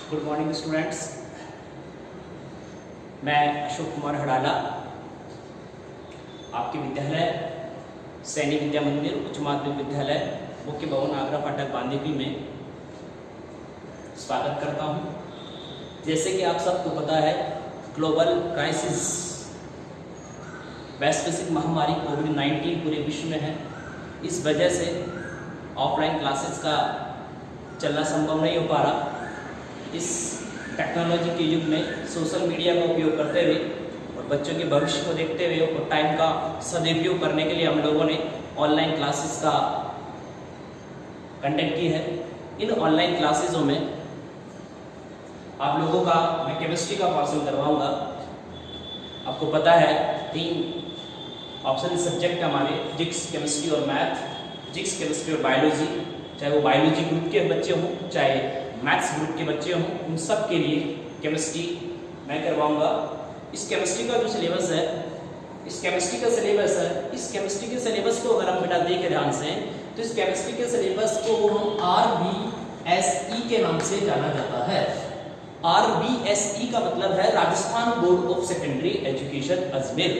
Good morning students. मैं अशोक कुमार हड़ाला आपके विद्यालय सैनिक विद्या मंदिर उच्च माध्यमिक विद्यालय मुख्य भवन आगरा फाटक बांदीकुई में स्वागत करता हूं। जैसे कि आप सबको पता है, ग्लोबल क्राइसिस वैश्विक महामारी कोविड-19 पूरे विश्व में है। इस वजह से ऑफलाइन क्लासेस का चलना संभव नहीं हो पा रहा। इस टेक्नोलॉजी के युग में सोशल मीडिया का उपयोग करते हुए और बच्चों के भविष्य को देखते हुए और टाइम का सदुपयोग करने के लिए हम लोगों ने ऑनलाइन क्लासेस का कंडक्ट की है। इन ऑनलाइन क्लासेसों में आप लोगों का मैं केमिस्ट्री का पोर्शन करवाऊंगा। आपको पता है 3 ऑप्शनल सब्जेक्ट हमारे फिजिक्स, केमिस्ट्री और मैथ। फिजिक्स, केमिस्ट्री और बायोलॉजी, चाहे वो बायोलॉजी ग्रुप के बच्चे हों चाहे मैथ्स ग्रुप के बच्चे हों, उन सब के लिए केमिस्ट्री मैं करवाऊंगा। इस केमिस्ट्री का जो सिलेबस है, इस केमिस्ट्री के सिलेबस को अगर हम बेटा देखें ध्यान से, तो इस केमिस्ट्री के सिलेबस को हम RBSE के नाम से जाना जाता है। RBSE का मतलब है Rajasthan board of secondary education Ajmer.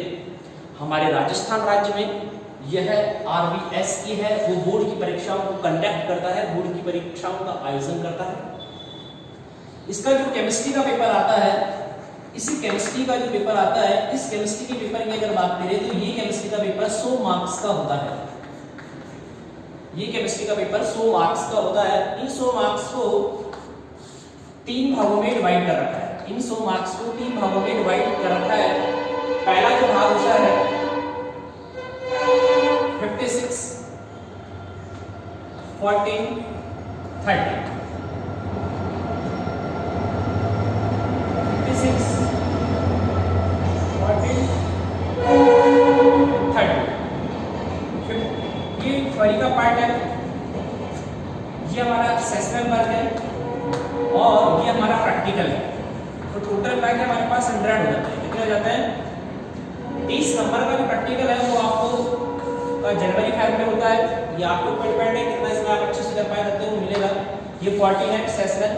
हमारे राजस्थान राज्य में यह RBSE है, वो बोर्ड की परीक्षाओं को कंडक्ट करता है, बोर्ड की परीक्षाओं का आयोजन करता है। इसका जो केमिस्ट्री का पेपर आता है, इसी केमिस्ट्री का जो पेपर आता है, इस केमिस्ट्री के पेपर की अगर बात करें तो ये केमिस्ट्री का पेपर 100 मार्क्स का होता है। ये केमिस्ट्री का पेपर 100 मार्क्स का होता है। इन 100 मार्क्स को 3 भागों में डिवाइड कर रखा है। इन 100 मार्क्स को 3 भागों में डिवाइड कर रखा है। पहला जो भाग होता है 56, 14, 30। 56, 14, 30। ये थ्योरी का पार्ट है, ये हमारा सेशनल वर्क है और ये हमारा प्रैक्टिकल है। तो टोटल बैग हमारे पास 100 हो जाते हैं। कितने हो जाते हैं? 30 नंबर का जो प्रैक्टिकल है वो आपको जनवरी फैब में होता है। ये आपके ऊपर डिपेंड है कितना इसमें आप अच्छे से कर पाए करते हो, मिलेगा। ये 40 है सेशनल,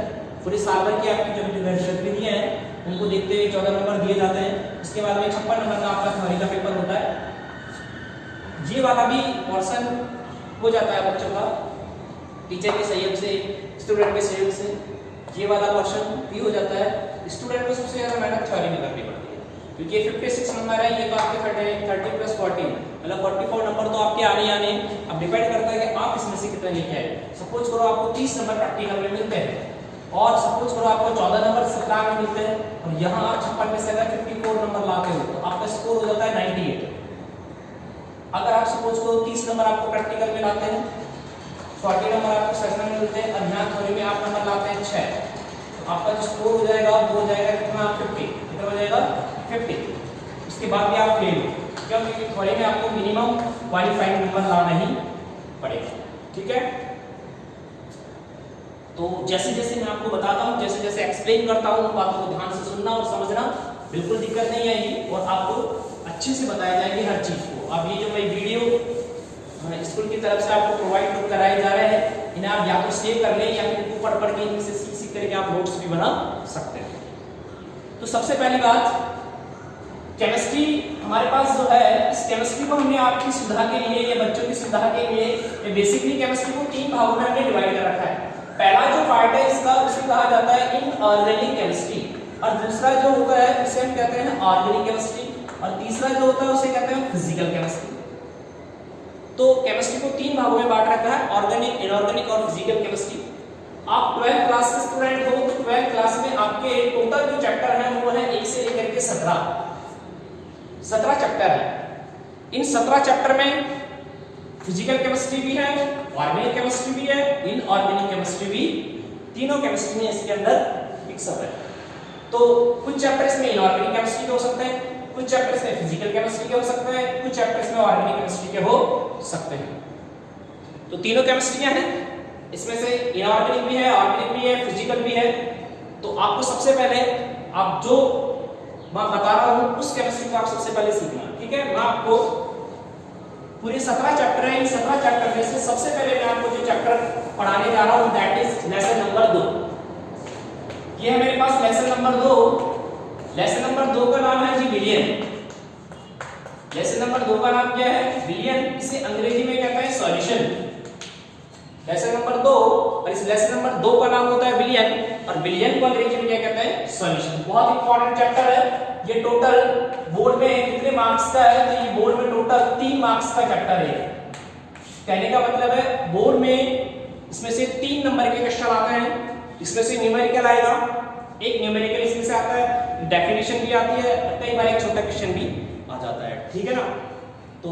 पूरे साल भर की आपकी जो गतिविधियां हैं उनको देखते हुए 14 नंबर दिए जाते हैं। इसके बाद में 56 नंबर का आपका थ्योरी का पेपर होता है। ये वाला भी पोर्शन हो जाता है बच्चों का टीचर के सहयोग से, स्टूडेंट के सहयोग से। ये वाला पोर्शन भी हो जाता है। स्टूडेंट को सबसे ज्यादा मेहनत थ्योरी में करनी पड़ती है, क्योंकि ये 56 नंबर है, ये तो आपके 30 प्लस 40 मतलब 44 नंबर तो आपके आने। अब डिपेंड करता है कि आप इसमें से कितने लेके आए। सपोज करो आपको 30 नंबर प्रैक्टिकल में मिलते हैं और सपोज करो आपको 14 नंबर सप्ताह में मिलते हैं और यहाँ आप 56 में से अगर 54 नंबर लाते हो तो आपका स्कोर हो जाता है 98। अगर आप सपोज करो 30 नंबर आपको प्रैक्टिकल में लाते हैं, 40 नंबर आपको सेशनल में मिलते हैं और यहाँ थ्योरी में आप नंबर लाते हैं 6, तो आपका जो स्कोर हो जाएगा वो हो जाएगा कितना? 50। कितना हो जाएगा? 50। उसके बाद भी आप फेल हो, क्योंकि थ्योरी में आपको मिनिमम क्वालिफाइंग नंबर लाना ही पड़ेगा। ठीक है, तो जैसे जैसे मैं आपको बताता हूँ, जैसे जैसे एक्सप्लेन करता हूँ, बातों को ध्यान से सुनना और समझना, बिल्कुल दिक्कत नहीं आएगी और आपको अच्छे से बताया जाएगी हर चीज को। अब ये जो मैं वीडियो स्कूल की तरफ से आपको प्रोवाइड कराए जा रहे हैं, इन्हें आप या तो सेव कर लें या फिर इनको पढ़ के इनसे सीख करके आप नोट्स भी बना सकते हैं। तो सबसे पहली बात, केमिस्ट्री हमारे पास जो है, इस केमिस्ट्री को हमने आपकी सुविधा के लिए या बच्चों की सुविधा के लिए बेसिकली केमिस्ट्री को 3 भागों में हमने डिवाइड कर रखा है। पहला जो पार्ट है इसका, उसे कहा जाता है इनऑर्गेनिक केमिस्ट्री, और दूसरा जो होता है उसे हम कहते हैं ऑर्गेनिक केमिस्ट्री, और तीसरा जो होता है उसे कहते हैं फिजिकल केमिस्ट्री। तो केमिस्ट्री को 3 भागों में बांट रखा है, ऑर्गेनिक, इनऑर्गेनिक और फिजिकल केमिस्ट्री। आप 12th क्लास के स्टूडेंट हो तो 12th क्लास में आपके टोटल जो चैप्टर है वो है 1 से लेकर के 17 चैप्टर है। इन 17 चैप्टर में फिजिकल केमिस्ट्री भी है, ऑर्गेनिक केमिस्ट्री भी है, इनऑर्गेनिक केमिस्ट्री भी, तीनों केमिस्ट्री में इसके अंदर मिक्सअप है। तो कुछ चैप्टर इसमें इनऑर्गेनिक केमिस्ट्री के हो सकते हैं, कुछ चैप्टर इसमें फिजिकल केमिस्ट्री के हो सकते हैं, कुछ चैप्टर इसमें ऑर्गेनिक केमिस्ट्री के हो सकते हैं। तो तीनों केमिस्ट्रियां हैं, इसमें से इनऑर्गेनिक भी है, ऑर्गेनिक भी है, फिजिकल भी है। तो आपको सबसे पहले आप जो मैं बता रहा हूं उस केमिस्ट्री को आप सबसे पहले सीखना। ठीक है, मैं आपको पूरे 17 चैप्टर है, इन 17 चैप्टर में से सबसे पहले मैं आपको जो चैप्टर पढ़ाने जा रहा हूं दैट इज लेसन नंबर 2। ये है मेरे पास लेसन नंबर 2। लेसन नंबर 2 का नाम है जी विलियन। लेसन नंबर 2 का नाम क्या है? विलियन। इसे अंग्रेजी में कहते हैं सॉल्यूशन। लेसन नंबर 2 और इस लेसन नंबर 2 का नाम होता है विलियन, और विलियन को अंग्रेजी में क्या कहते हैं? सॉल्यूशन। बहुत इंपॉर्टेंट चैप्टर है ये। टोटल बोर्ड में कितने मार्क्स का है? तो ये बोर्ड में टोटल 3 मार्क्स का चैप्टर है। कहने का मतलब है बोर्ड में इसमें से 3 नंबर के क्वेश्चन आते हैं। इसमें से न्यूमेरिकल आएगा, एक न्यूमेरिकल इसमें से आता है, डेफिनेशन भी आती है, कई बार एक छोटा क्वेश्चन भी आ जाता है। ठीक है ना? तो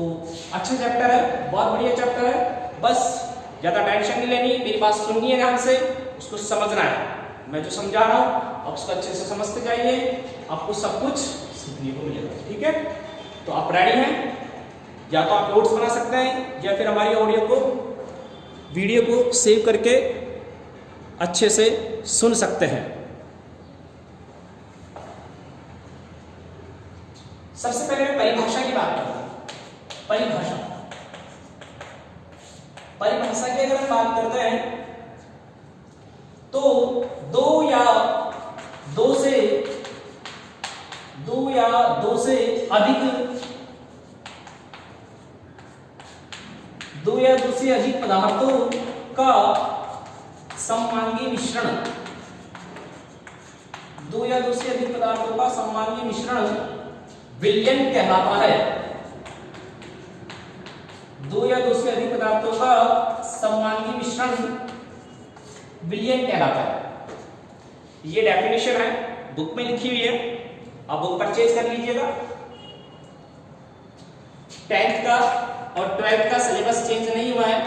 अच्छा चैप्टर है, बहुत बढ़िया चैप्टर है। बस ज्यादा टेंशन नहीं लेनी, मेरी बात सुननी है ध्यान से, उसको समझना है। मैं जो समझा रहा हूं आप उसको अच्छे से समझते जाइए, आपको सब कुछ सीखने को मिलेगा। ठीक है? तो आप रेडी हैं? या तो आप नोट्स बना सकते हैं या फिर हमारी वीडियो को सेव करके अच्छे से सुन सकते हैं। सबसे पहले मैं परिभाषा की बात करता हूं। परिभाषा की अगर हम बात करते हैं तो दो या दो से अधिक पदार्थों का सममांगी मिश्रण, 2 या 2 से अधिक पदार्थों का सममांगी मिश्रण विलयन कहलाता है। 2 या 2 से अधिक पदार्थों का सममांगी मिश्रण विलयन कहलाता है। ये डेफिनेशन है, बुक में लिखी हुई है, आप बुक परचेज कर लीजिएगा। 10th का और 12th का सिलेबस चेंज नहीं हुआ है।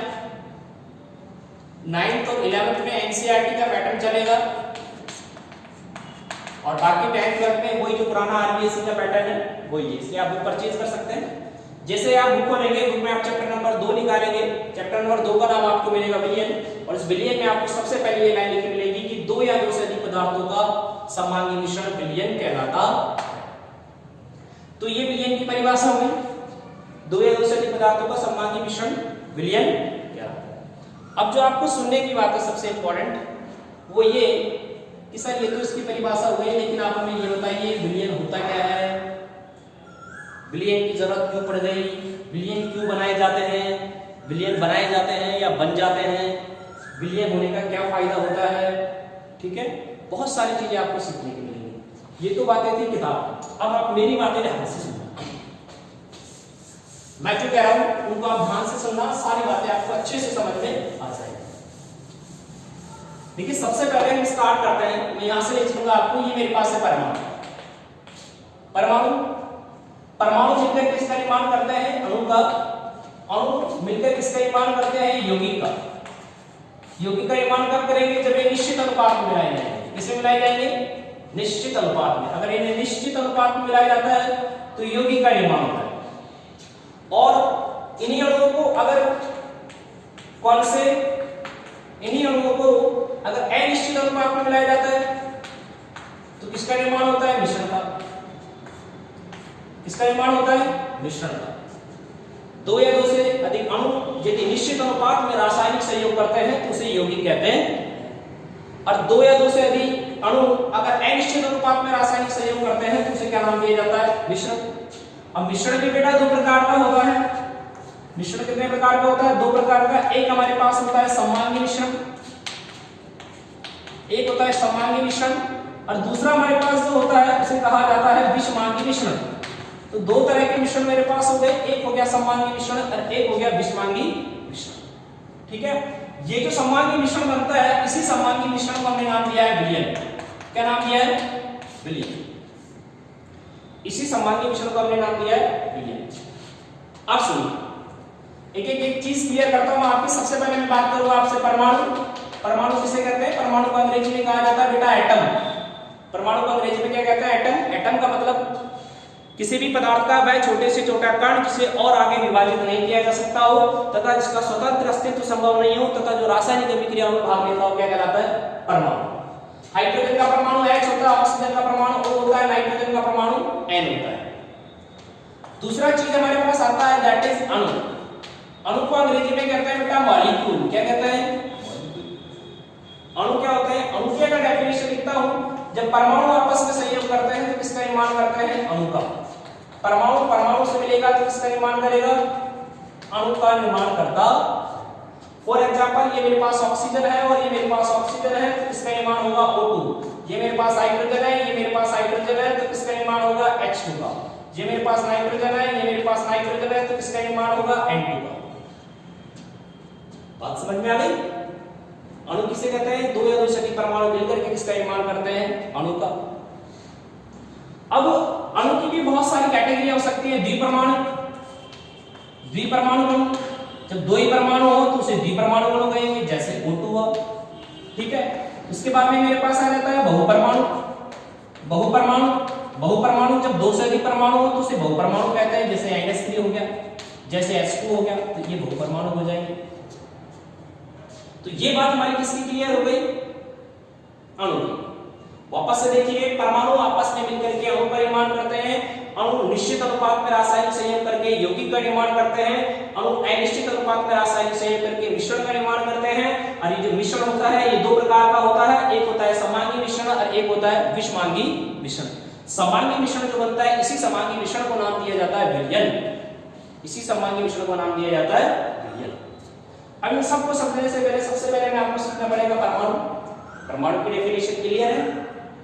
9th और 11th में एनसीईआरटी का पैटर्न चलेगा, और बाकी 10th 12th में वही जो पुराना आरबीएसई का पैटर्न है वही है, इसलिए आप बुक परचेज कर सकते हैं। जैसे आप बुक खोलेंगे, बुक में आप चैप्टर नंबर 2 निकालेंगे, चैप्टर नंबर 2 का नाम आपको मिलेगा विलयन, और इस विलयन में आपको सबसे पहले ये लाइन लिखी मिलेगी कि 2 या 2 से अधिक पदार्थों का सममांगी मिश्रण विलयन कहलाता है। तो ये विलयन की परिभाषा हुई, 2 या 2 से अधिक पदार्थों का सममांगी मिश्रण विलयन कहलाता है। अब जो आपको सुनने की बात है सबसे इंपॉर्टेंट वो ये कि सर ये तो इसकी परिभाषा हुई, लेकिन आप हमें ये बताइए विलयन होता क्या है, विलयन की जरूरत क्यों पड़ गई, विलयन क्यों बनाए जाते हैं, विलयन बनाए जाते हैं या बन जाते हैं, विलयन होने का क्या फायदा होता है। ठीक है? बहुत सारी चीजें आपको सीखने को मिलेंगी। ये तो बातें थी किताब, अब आप मेरी बातें ध्यान से सुनना। मैं जो कह रहा हूं उनको आप ध्यान से सुनना, सारी बातें आपको अच्छे से समझ में आ जाएगी। देखिए सबसे पहले हम स्टार्ट करते हैं, मैं यहां से लिख दूंगा आपको, ये मेरे पास है परमाणु। परमाणु मिलकर किसका निर्माण करते हैं? अणु का। अणु मिलकर किसका निर्माण करते हैं? यौगिक का। यौगिक का निर्माण कब करेंगे? जब ये निश्चित अनुपात में मिलाए जाएंगे। किसमें मिलाए जाएंगे? निश्चित अनुपात में। अगर इन्हें निश्चित अनुपात में मिलाया जाता है तो यौगिक का निर्माण होता है। और इन्हीं अणुओं को अगर अनिश्चित अनुपात में मिलाया जाता है तो किसका निर्माण होता है? मिश्रण का। किसका निर्माण होता है? मिश्रण का। 2 या 2 से अधिक अणु यदि निश्चित अनुपात में रासायनिक सहयोग करते हैं तो उसे यौगिक कहते हैं, और 2 या 2 से अधिक अणु अगर अनिश्चित अनुपात में रासायनिक सहयोग करते हैं तो उसे क्या नाम दिया जाता है? मिश्रण। अब मिश्रण भी बेटा 2 प्रकार का होता है। मिश्रण कितने प्रकार का होता है? 2 प्रकार का। एक हमारे पास होता है सममांगी मिश्रण, एक होता है सममांगी मिश्रण, और दूसरा हमारे पास जो होता है उसे कहा जाता है विषमांगी मिश्रण। तो 2 तरह के मिश्रण मेरे पास हो गए, एक हो गया सममांगी मिश्रण और एक हो गया विषमांगी मिश्रण। ठीक है? ये जो सममांगी मिश्रण बनता है, इसी सममांगी मिश्रण को हमने नाम दिया है विलयन। क्या नाम दिया है? विलयन। इसी सममांगी मिश्रण को हमने नाम दिया है विलयन। अब सुनिए, एक चीज क्लियर करता हूं आपकी। सबसे पहले मैं बात करूंगा आपसे परमाणु। परमाणु किसे कहते हैं? परमाणु को अंग्रेजी में कहा जाता है बेटा एटम। परमाणु को अंग्रेजी में क्या कहते हैं? एटम। एटम का मतलब किसी भी पदार्थ का वह छोटे से छोटा कण जिसे और आगे विभाजित नहीं किया जा सकता हो तथा जिसका स्वतंत्र अस्तित्व संभव नहीं हो तथा जो रासायनिक अभिक्रियाओं में भाग लेता हो, क्या कहलाता है? परमाणु। हाइड्रोजन का परमाणु H होता है, ऑक्सीजन का परमाणु O होता है, नाइट्रोजन का परमाणु N होता है। दूसरा चीज हमारे पास आता है दैट इज अणु। अणु को अंग्रेजी में कहते हैं बेटा मॉलिक्यूल। क्या कहते हैं? अणु क्या होता है? अणु की अगर डेफिनेशन लिखता हूं जब परमाणु आपस में संयोग करते हैं तो किसका निर्माण करते हैं? अणु का। परमाणु परमाणु से मिलेगा तो किसका निर्माण करेगा? अणु का निर्माण करता। फॉर एग्जांपल ये मेरे पास ऑक्सीजन है और ये मेरे पास ऑक्सीजन है तो किसका निर्माण होगा? O2। ये मेरे पास हाइड्रोजन है, ये मेरे पास हाइड्रोजन है तो किसका निर्माण होगा? H2 का। ये मेरे पास नाइट्रोजन है, ये मेरे पास नाइट्रोजन है तो किसका निर्माण होगा? N2 का। बात समझ में आ गई? अणु किसे कहते हैं? दो या दो से अधिक परमाणु मिलकर के किसका निर्माण करते हैं? अणु का। अब अणु की भी बहुत सारी कैटेगरी हो सकती है। द्विपरमाणु, द्विपरमाणु अणु, जब दो ही परमाणु हो तो उसे द्विपरमाणु अणु कहेंगे, जैसे O2 हुआ। ठीक है, उसके बाद में मेरे पास आ जाता है बहुपरमाणु। बहुपरमाणु, बहुपरमाणु जब दो से अधिक परमाणु हो तो उसे बहुपरमाणु कहते हैं, जैसे NH3 हो गया, जैसे H2 हो गया, तो ये बहुपरमाणु हो जाएंगे। तो ये बात हमारी किसकी क्लियर हो गई? अणु की। वापस से देखिए, परमाणु आपस में मिलकर के अणु का निर्माण करते हैं। अणु निश्चित अनुपात में रासायनिक संयोग करके यौगिक का निर्माण करते हैं। अणु अनिश्चित अनुपात में रासायनिक संयोग करके मिश्रण का निर्माण करते हैं। और ये जो मिश्रण होता है ये दो प्रकार का होता है, एक होता है समांगी मिश्रण और एक होता है विषमांगी मिश्रण। समांगी मिश्रण जो बनता है, इसी समांगी मिश्रण को नाम दिया जाता है विलयन। इसी समांगी मिश्रण को नाम दिया जाता है विलयन। अब इन सबको समझने से पहले सबसे पहले मैं आपको सीखना पड़ेगा परमाणु। परमाणु की डेफिनेशन क्लियर है?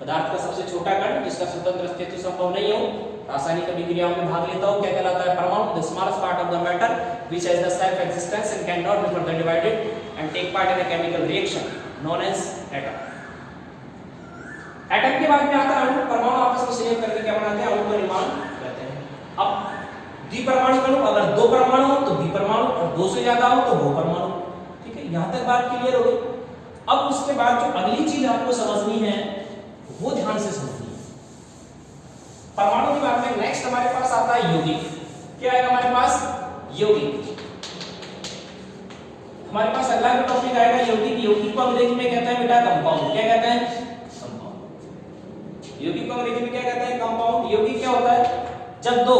पदार्थ का सबसे छोटा कण जिसका स्वतंत्र अस्तित्व संभव नहीं हो, रासायनिक अभिक्रियाओं में भाग लेता हो, क्या कहलाता है? परमाणु। The smallest part of the matter which has the self existence and can not be further divided and take part in a chemical reaction known as atom. Atom के बाद में आता है अणु। परमाणु आपस में संयोग करके क्या बनाते हैं? अणु का निर्माण करते हैं। अब द्विपरमाणु अणु, अगर दो परमाणु हो तो द्विपरमाणु और दो से ज्यादा हो तो बहुपरमाणु। ठीक है, यहां तक बात क्लियर हो गई। अब उसके बाद जो अगली चीज आपको समझनी है वो ध्यान से समझिए। परमाणु के बाद में नेक्स्ट हमारे पास आता है यौगिक। क्या आएगा हमारे पास? यौगिक। हमारे पास अगला जो टॉपिक आएगा यौगिक। यौगिक को अंग्रेजी में कहते हैं बेटा कंपाउंड। क्या कहते हैं? कंपाउंड। यौगिक को अंग्रेजी में क्या कहते हैं? कंपाउंड। यौगिक क्या होता है? जब दो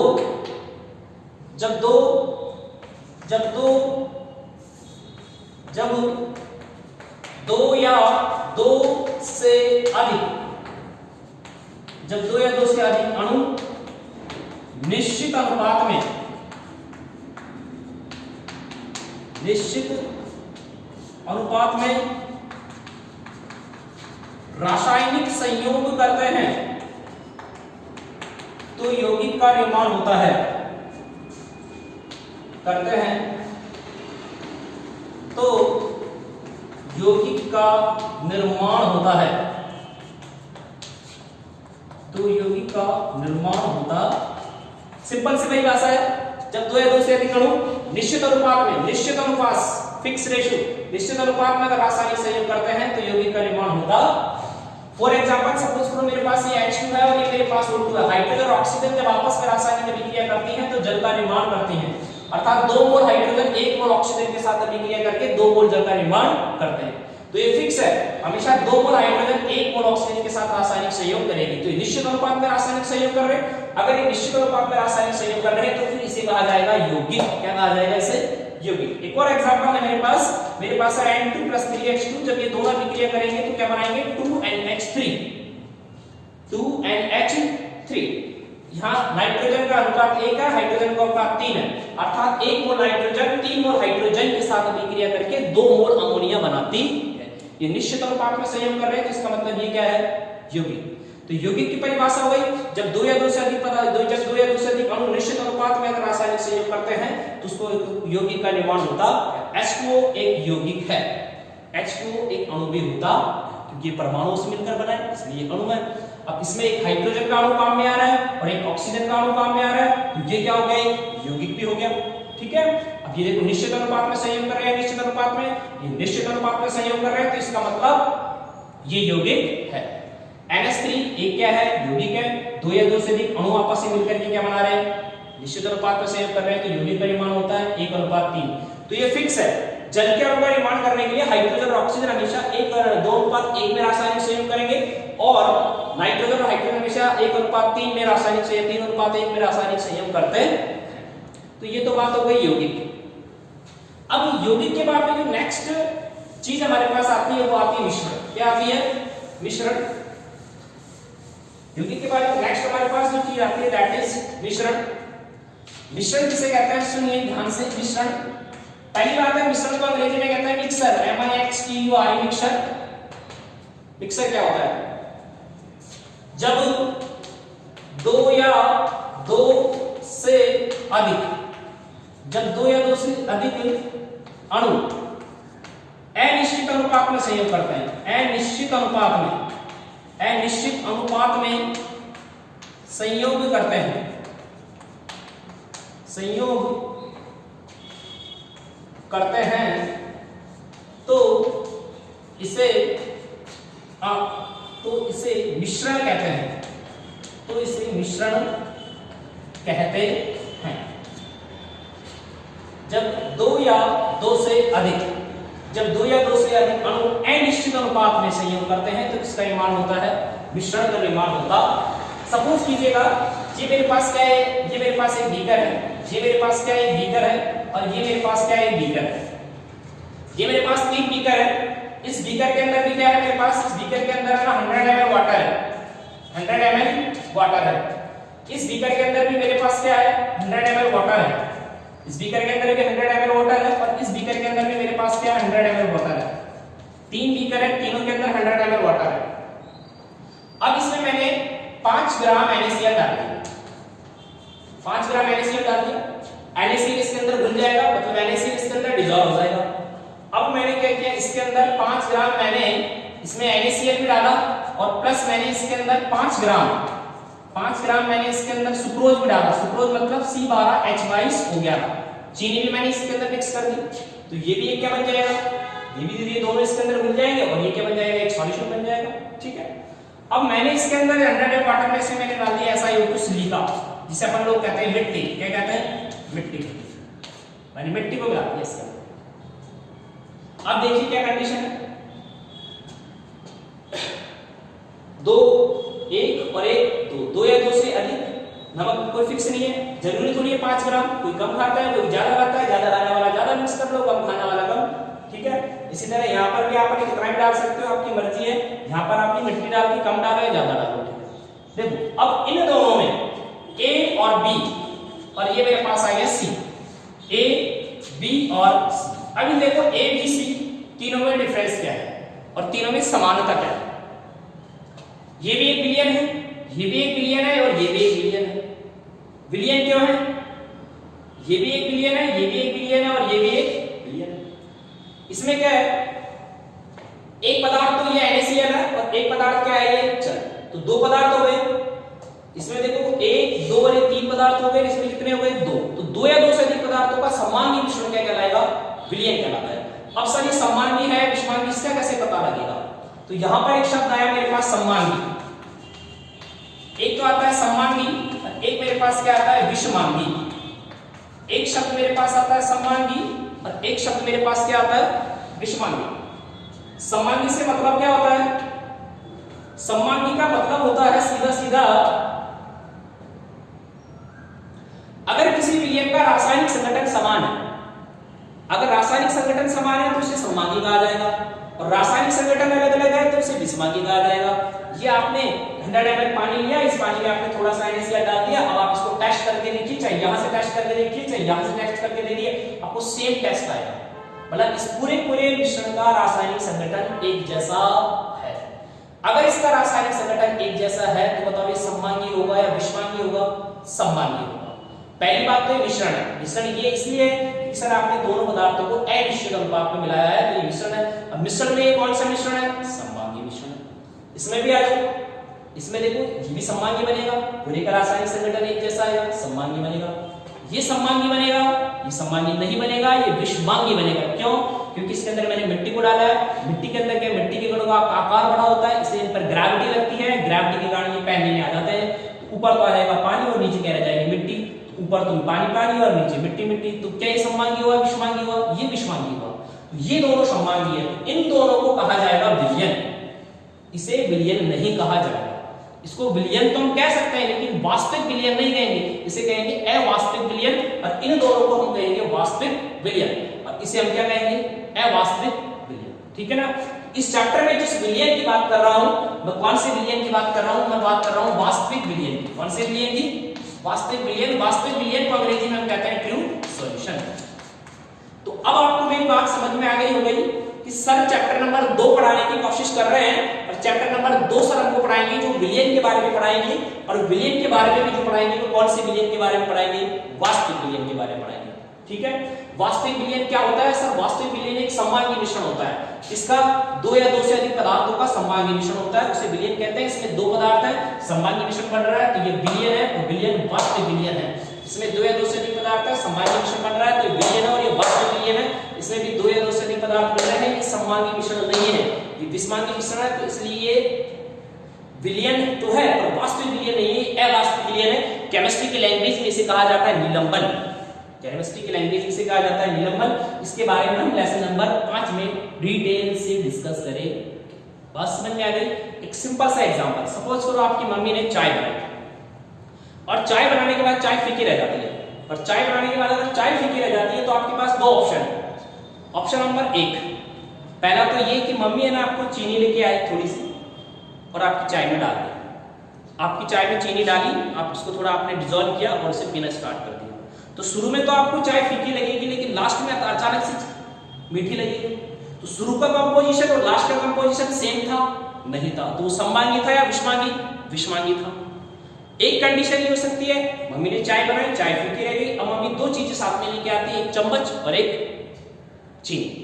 या दो से अधिक अणु निश्चित अनुपात में रासायनिक संयोग करते हैं तो यौगिक का निर्माण होता है। करते हैं तो यौगिक का निर्माण होता है। तो यौगिक का निर्माण होता, सिंपल सी वही भाषा है। जब दो या दो से अधिक अणु निश्चित अनुपात में, निश्चित अनुपात, फिक्स रेशियो, निश्चित अनुपात में अगर रासायनिक संयोग करते हैं तो यौगिक का निर्माण होता। फॉर एग्जांपल सपोज करो मेरे पास ये H2 है और ये मेरे पास O2 है। हाइड्रोजन और ऑक्सीजन जब आपस में रासायनिक अभिक्रिया करती हैं तो जल का निर्माण करती हैं। अर्थात 2 मोल हाइड्रोजन 1 मोल ऑक्सीजन के साथ अभिक्रिया करके 2 मोल जल का निर्माण करते हैं। तो ये फिक्स है, हमेशा 2 मोल हाइड्रोजन 1 मोल ऑक्सीजन के साथ रासायनिक संयोग करेगी। तो ये निश्चित अनुपात में रासायनिक संयोग कर रहे हैं। अगर ये निश्चित अनुपात में रासायनिक संयोग कर रहे हैं तो फिर इसे कहा जाएगा यौगिक। क्या कहा जाएगा इसे? यौगिक। एक और एग्जांपल है मेरे पास है N2 + 3H2। जब ये दोनों अभिक्रिया करेंगे तो क्या बनाएंगे? 2NH3। 2NH3। यहाँ नाइट्रोजन का अनुपात 1 है, हाइड्रोजन का अनुपात 3 है। अर्थात 1 मोल नाइट्रोजन 3 मोल हाइड्रोजन के साथ अभिक्रिया करके 2 मोल अमोनिया बनाती है। ये निश्चित अनुपात में संयोग कर रहे हैं, तो इसका मतलब ये क्या है? यौगिक। तो यौगिक की परिभाषा हो गई, जब दो या दो से अधिक अणु निश्चित अनुपात में अगर रासायनिक संयोग करते हैं तो उसको यौगिक का निर्माण होता है। H2O एक यौगिक है। H2O एक अणु भी होता क्योंकि परमाणु से मिलकर बना है, इसलिए अणु है। अब इसमें एक हाइड्रोजन का अणु काम में आ रहा है और एक ऑक्सीजन का अणु काम में आ रहा है, तो ये क्या हो गया? यौगिक भी हो गया। ठीक है, अब ये देखो निश्चित अनुपात में संयोग कर रहे हैं, निश्चित अनुपात में, ये निश्चित अनुपात में संयोग कर रहे हैं, तो इसका मतलब ये यौगिक है। NH3 एक क्या है? यौगिक है। दो या दो से अधिक अणु आपस में मिलकर के क्या बना रहे हैं? निश्चित अनुपात में संयोग कर रहे हैं, तो यौगिक का निर्माण होता है 1:3। तो ये फिक्स है। जल के अणु का निर्माण करने के लिए हाइड्रोजन और ऑक्सीजन हमेशा 2:1 में रासायनिक संयोग करेंगे और नाइट्रोजन और हाइड्रोजन हमेशा 1:3 में रासायनिक संयोग, 3:1 में रासायनिक संयोग करते हैं। तो ये तो बात हो गई यौगिक। अब यौगिक के बाद में जो नेक्स्ट चीज हमारे पास आती है वो आती है मिश्रण। क्या आती है? मिश्रण। युग्गिक के बाद नेक्स्ट हमारे पास जो चीज आती है दैट इज मिश्रण। मिश्रण किसे कहते हैं, सुनिए ध्यान से। मिश्रण, पहली बात है मिश्रण को अंग्रेजी में कहते हैं मिक्सर, MIXTUR, मिक्सर। मिक्सर क्या होता है, जब दो या दो से अधिक, जब दो या दो से अधिक अणु अनिश्चित अनुपात में संयोग करते हैं, अनिश्चित अनुपात में संयोग करते हैं, संयोग करते हैं, तो इसे मिश्रण कहते हैं, तो इसे मिश्रण कहते हैं। जब दो या दो से अधिक, जब दो या दो से अधिक अणु अनिश्चित अनुपात में संयोग करते हैं तो किसका निर्माण होता है, मिश्रण का निर्माण होता। सपोज कीजिएगा ये मेरे पास क्या है, ये मेरे पास एक बीकर है, ये मेरे पास क्या है, बीकर है, और ये मेरे पास क्या है, बीकर है। ये मेरे पास तीन बीकर है, इस बीकर के अंदर भी क्या है मेरे पास, इस बीकर के अंदर 100 ml वाटर है, 100 ml वाटर है। इस बीकर के अंदर भी मेरे पास क्या है, 100 ml वाटर है। इस बीकर के अंदर भी 100 ml वाटर है, और इस बीकर के अंदर भी मेरे पास क्या है, 100 ml वाटर है। तीन बीकर है, तीनों के अंदर 100 ml वाटर है। अब इसमें मैंने 5 ग्राम NaCl डाल दिया, 5 ग्राम NaCl डाल दिया। NaCl इसके अंदर घुल जाएगा, मतलब NaCl इसके अंदर डिसॉल्व हो जाएगा। अब मैंने क्या किया, इसके अंदर 5 ग्राम मैंने इसमें NaCl भी डाला, और प्लस मैंने इसके अंदर 5 ग्राम मैंने इसके अंदर सुक्रोज भी डाला। सुक्रोज मतलब C12H22 हो गया। चीनी भी मैंने इसके अंदर मिक्स कर दी, तो ये भी एक क्या बन जाएगा, ये दोनों इसके अंदर घुल जाएंगे, और ये क्या बन जाएगा, एक सॉल्यूशन बन जाएगा। ठीक है, अब मैंने इसके अंदर 100 ml वाटर में से मैंने डाल दिया SiO2 सिलिका, जिसे अपन लोग कहते हैं मिट्टी। क्या कहते हैं, मिट्टी। मैंने मिट्टी को मिला दिया इसके अंदर। अब देखिए क्या कंडीशन है, 2 1 और 1 2, 2 या 2 से अधिक। नमक कोई फिक्स नहीं है, जरूरी थोड़ी है 5 ग्राम, कोई कम खाता है कोई ज्यादा खाता है, ज्यादा खाने वाला ज्यादा मिक्स कर लो, कम खाने वाला कम। ठीक है, इसी तरह यहाँ पर भी आप कितना भी डाल सकते हो, आपकी मर्जी है। यहाँ पर आपकी मिट्टी डाल के कम डालो या ज्यादा डालो। देखो अब इन दोनों में A और B, और ये मेरे पास आ गया C, A B और C। अभी देखो A B C तीनों में डिफरेंस क्या है और तीनों में समानता क्या है। ये भी एक विलयन है, ये भी एक विलयन है, और ये भी एक विलयन है। विलयन क्यों है, ये भी एक विलयन है, ये भी एक विलयन है, और ये भी एक विलयन है। इसमें क्या है, एक पदार्थ तो ये NaCl है, और एक पदार्थ क्या है, ये चल। तो दो पदार्थ हो गए इसमें। देखो 1 2 और 3 पदार्थ हो गए, इसमें कितने हो गए, 2। तो 2 या 2 से अधिक पदार्थों का समांगी मिश्रण क्या कहलाएगा, विलयन कहलाता है। अब सर ये समांगी है विषमांगी, इसका कैसे पता लगेगा, तो यहां पर एक शब्द आया मेरे पास समांगी। एक तो आता है समांगी, एक मेरे पास क्या आता है, विषमांगी। एक शब्द मेरे पास आता है समांगी, और एक शब्द मेरे पास क्या आता है, विषमांगी। समांगी से मतलब क्या होता है, समांगी का मतलब होता है सीधा सीधा, अगर किसी विलयन का रासायनिक संगठन समान है, अगर रासायनिक संगठन समान है तो उसे समांगी कहा जाएगा, और रासायनिक संगठन अलग अलग है तो उसे विषमांगी कहा जाएगा। ये आपने 100 ml पानी लिया, इस पानी में आपने थोड़ा सा NaCl डाल दिया, अब आप इसको टेस्ट करके देखिए, चाहे यहां से टेस्ट करके देखिए, चाहे यहां से टेस्ट करके देखिए, आपको सेम टेस्ट आएगा। मतलब इस पूरे मिश्रण का रासायनिक संगठन एक जैसा है। अगर इसका रासायनिक संगठन एक जैसा है तो बताओ ये समांगी होगा या विषमांगी होगा, समांगी होगा। पहली बात तो ये मिश्रण है। मिश्रण ये इसलिए कि सर आपने दोनों पदार्थों को अनिश्चित अनुपात में मिलाया है, तो ये मिश्रण है। अब मिश्रण में कौन सा मिश्रण है, समांगी मिश्रण है। इसमें भी आ जाओ, इसमें देखो ये भी समांगी बनेगा, पूरे का रासायनिक संगठन एक जैसा है, समांगी बनेगा। ये समांगी बनेगा, ये समांगी नहीं बनेगा, ये विषमांगी बनेगा। क्यों, क्योंकि इसके अंदर मैंने मिट्टी को डाला है। मिट्टी के अंदर क्या, मिट्टी के कणों का आकार बड़ा होता है, इसलिए इन पर ग्रेविटी लगती है, ग्रेविटी के कारण ये पहनने में आ जाते हैं। ऊपर तो आ जाएगा पानी और नीचे क्या रह जाएगी मिट्टी, ऊपर तुम पानी पानी और नीचे मिट्टी मिट्टी, तो क्या ये समांगी हुआ, विषमांगी हुआ, ये विषमांगी हुआ। ये दोनों समांगी है, इन दोनों को कहा जाएगा विलयन। इसे विलयन नहीं कहा जाएगा, इसको विलयन तो हम कह सकते हैं लेकिन वास्तविक विलयन नहीं कहेंगे, इसे कहेंगे अवास्तविक विलयन, और इन दोनों को हम कहेंगे वास्तविक विलयन, और इसे हम क्या कहेंगे, अवास्तविक विलयन। ठीक है ना। इस चैप्टर में जिस विलियन की बात कर रहा हूं, मैं कौन से विलियन की बात कर रहा हूं, मैं बात कर रहा हूं वास्तविक विलियन की। कौन से विलियन की? वास्तविक विलियन। वास्तविक विलियन को अंग्रेजी में हम कहते हैं ट्रू सॉल्यूशन। तो अब आपको मेरी बात समझ में आ गई हो गई कि सर चैप्टर नंबर 2 पढ़ाने की कोशिश कर रहे हैं, और चैप्टर नंबर 2 सर हमको पढ़ाएंगे जो विलियन के बारे में पढ़ाएंगे, और विलियन के बारे में भी जो पढ़ाएंगे वो कौन से विलियन के बारे में पढ़ाएंगे? वास्तविक विलियन के बारे में पढ़ाएंगे। ठीक है, वास्तविक विलियन क्या होता है सर? वास्तविक विलियन एक समवायी मिश्रण होता है, इसका दो या दो से अधिक पदार्थों का समवायी मिश्रण होता है, उसे विलियन कहते हैं। इसमें दो पदार्थ है, समवायी मिश्रण बन रहा है तो ये विलियन है, और विलियन वास्तविक विलियन है। इसमें दो या दो से अधिक पदार्थ है, समवायी मिश्रण बन रहा है तो ये विलियन है, और ये वास्तविक विलियन है। इसमें भी दो या दो से अधिक पदार्थ मिल रहे हैं, ये समवायी मिश्रण नहीं है, ये विषमांगी मिश्रण है, तो इसलिए ये विलियन तो है पर वास्तविक विलियन नहीं है, अवास्तविक विलियन है। केमिस्ट्री की लैंग्वेज में इसे कहा जाता है निलंबन। केमिस्ट्री की लैंग्वेज में इसे कहा जाता है निलंबन। इसके बारे में हम लेसन नंबर 5 में डिटेल से डिस्कस करेंगे। बात समझ में आ गई? एक सिंपल सा एग्जांपल, सपोज करो आपकी मम्मी ने चाय बनाई, और चाय बनाने के बाद चाय फीकी रह जाती है, और चाय बनाने के बाद अगर चाय फीकी रह जाती है तो आपके पास दो ऑप्शन है। ऑप्शन नंबर 1, पहला तो ये कि मम्मी है ना आपको चीनी लेके आई थोड़ी सी और आपकी चाय में डाल दी। आपकी चाय में चीनी डाली, आप उसको थोड़ा आपने डिसॉल्व किया और उसे पीना स्टार्ट कर दिया। तो शुरू में तो आपको चाय फीकी लगेगी, लेकिन लास्ट में अचानक से मीठी लगेगी। तो शुरू का कंपोजिशन और लास्ट का कंपोजिशन सेम था? नहीं था। तो वो समवांगी था या विषमांगी? विषमांगी था। एक कंडीशन ये हो सकती है, मम्मी ने चाय बनाई, चाय फीकी रह गई, अब मम्मी दो चीजें साथ में लेके आती है, एक चम्मच और एक चीनी।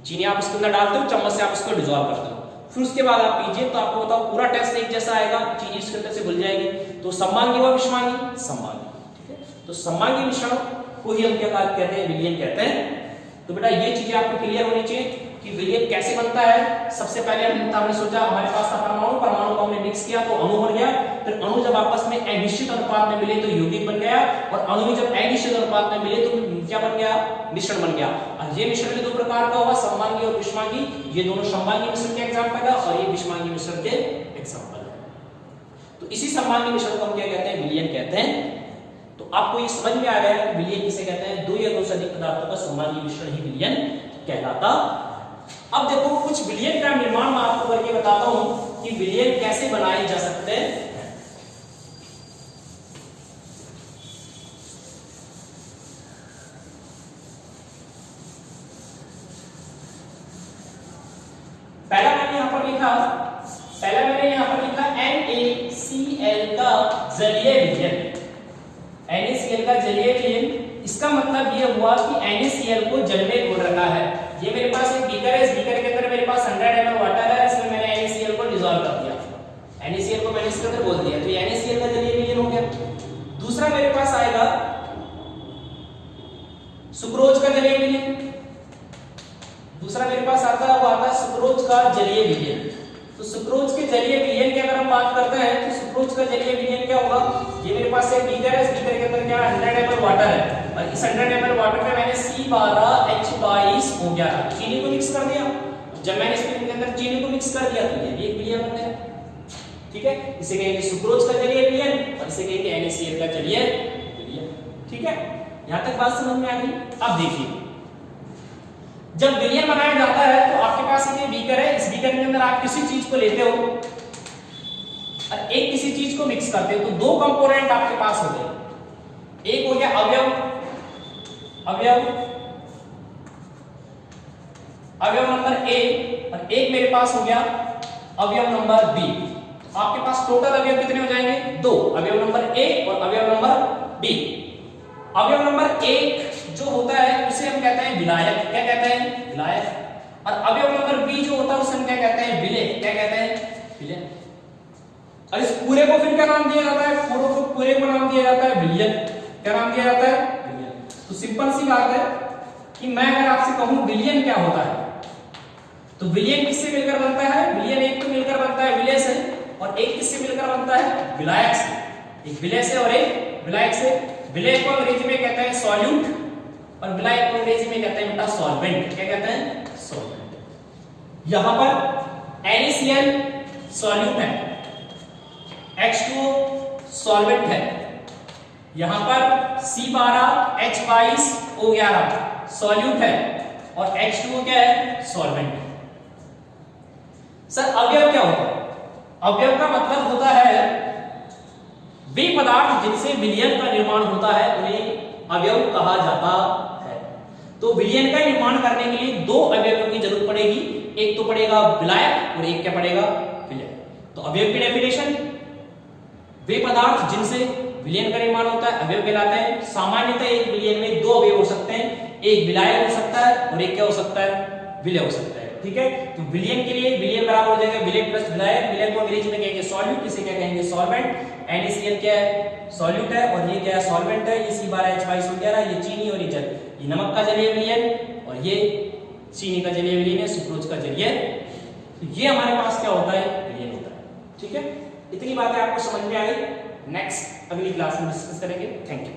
चीनी आप उसके अंदर डालते हो, चम्मच से आप उसको डिसॉल्व करते हो, फिर उसके बाद आप पीजिए तो आपको बताओ पूरा टेस्ट एक जैसा आएगा, चीनी इसके अंदर से घुल जाएगी। तो समवांगी व विषमांगी? समवांगी। ठीक है, तो समवांगी मिश्रण को ही हम क्या कहते हैं? विलियन कहते हैं। तो बेटा ये चीजें आपको क्लियर होनी चाहिए कि विलियन कैसे बनता है। सबसे पहले हमने सोचा हमारे पास था परमाणु, परमाणु को हमने मिक्स किया तो अणु बन गया, फिर अणु जब आपस में अनिश्चित अनुपात में मिले तो यौगिक बन गया, और अणु जब अनिश्चित अनुपात में मिले तो क्या बन गया? मिश्रण बन गया। और ये मिश्रण भी दो प्रकार का होगा, समवांगी और विषमांगी। ये दोनों समवांगी मिश्रण के एग्जांपल है और ये विषमांगी मिश्रण के एग्जांपल है। तो इसी समवांगी मिश्रण को हम क्या कहते हैं? विलियन कहते हैं। तो आपको ये समझ में आ गया है विलियन किसे कहते हैं? दो या दो से अधिक पदार्थों का समवांगी मिश्रण ही विलियन कहलाता। अब देखो कुछ विलियन का निर्माण मैं आपको करके बताता हूं कि विलियन कैसे बनाए जा सकते हैं। पहला मैंने यहां पर लिखा NaCl का जलीय विलियन। NaCl का जलीय विलियन, इसका मतलब ये हुआ कि NaCl को जल में घोल रखा है। ये मेरे पास एक बीकर है, इस बीकर के अंदर मेरे पास 100 ml वाटर है, इसमें मैंने NaCl को डिसॉल्व कर दिया, NaCl को मैंने इसके अंदर घोल दिया, तो ये NaCl का जलीय विलियन हो गया। दूसरा मेरे पास आएगा सुक्रोज का जलीय विलियन। दूसरा मेरे पास आता है वो आता है सुक्रोज का जलीय विलियन। तो सुक्रोज के जलीय विलियन की अगर हम बात करते हैं तो सुक्रोज का जलीय विलियन क्या होगा? ये मेरे पास एक बीकर है, इस बीकर के अंदर क्या 100 ml वाटर है, और इस 100 ml वाटर में मैंने C12H22 हो गया चीनी को मिक्स कर दिया। जब मैंने इस के अंदर चीनी को मिक्स कर दिया तो ये भी एक विलियन बन गया। ठीक है, इसे कहेंगे सुक्रोज का जलीय विलियन और इसे कहेंगे NaCl का जलीय विलियन। ठीक है, यहां तक बात समझ में आ गई। अब देखिए जब विलियन बनाया जाता है तो आपके पास ये बीकर है, इस बीकर के अंदर आप किसी चीज को लेते हो और एक किसी चीज को मिक्स करते हो, तो दो कंपोनेंट आपके पास हो गए। एक हो गया अवयव नंबर A, और एक मेरे पास हो गया अवयव नंबर B। आपके पास टोटल अवयव कितने हो जाएंगे? दो, अवयव नंबर A और अवयव नंबर B। अवयव नंबर 1 जो होता है उसे हम कहते हैं विलायक। क्या कहते हैं? विलायक। और अवयव नंबर B जो होता है उसे हम क्या कहते हैं? विलेय। क्या कहते हैं? विलेय। और इस पूरे को फिर क्या नाम दिया जाता है? पूरे को नाम दिया जाता है विलियन। क्या नाम दिया जाता है? विलियन। तो सिंपल सी बात है कि मैं अगर आपसे कहूं विलियन क्या होता है, तो विलियन किससे मिलकर बनता है? विलियन एक तो मिलकर बनता है विलेय से, और एक किससे मिलकर बनता है? विलायक से। एक विलेय से और एक विलायक से। विलेय को अंग्रेजी में कहते हैं सॉल्यूट, और विलायक को अंग्रेजी में कहते हैं बेटा सॉल्वेंट। क्या कहते हैं? सॉल्वेंट। यहां पर NaCl सॉल्यूट है, H2O सॉल्वेंट है, यहां पर C12H22O11 सॉल्यूट है, और H2O क्या है? सॉल्वेंट। सर अवयव क्या होता है? अवयव का मतलब होता है वे पदार्थ जिनसे विलयन का निर्माण होता है उन्हें अवयव कहा जाता है। तो विलयन का निर्माण करने के लिए दो अवयवों की जरूरत पड़ेगी, एक तो पड़ेगा विलायक और एक क्या पड़ेगा? विलय। तो अवयव की डेफिनेशन, वे पदार्थ जिनसे विलयन का निर्माण होता है अवयव कहलाते हैं। सामान्यतः एक विलयन में दो अवयव हो सकते हैं, एक विलायक हो सकता है और एक क्या हो सकता है? विलय हो सकता है। ठीक है, तो विलयन के लिए विलयन बराबर हो जाएगा विलय प्लस विलायक। विलय को अंग्रेजी में कहेंगे सॉल्यूट, इसे क्या कहेंगे? सॉल्वेंट। NaCl क्या है? सॉल्यूट है और ये क्या है? सॉल्वेंट है। ये C12H5 हो गया, ये चीनी और ये जल, ये नमक का जलीय विलयन और ये चीनी का जलीय विलयन है, सुक्रोज का जलीय। तो ये हमारे पास क्या होता है? विलयन होता है। ठीक है, इतनी बातें आपको समझ में आ गई। नेक्स्ट अगली क्लास में डिस्कस करेंगे। Thank you.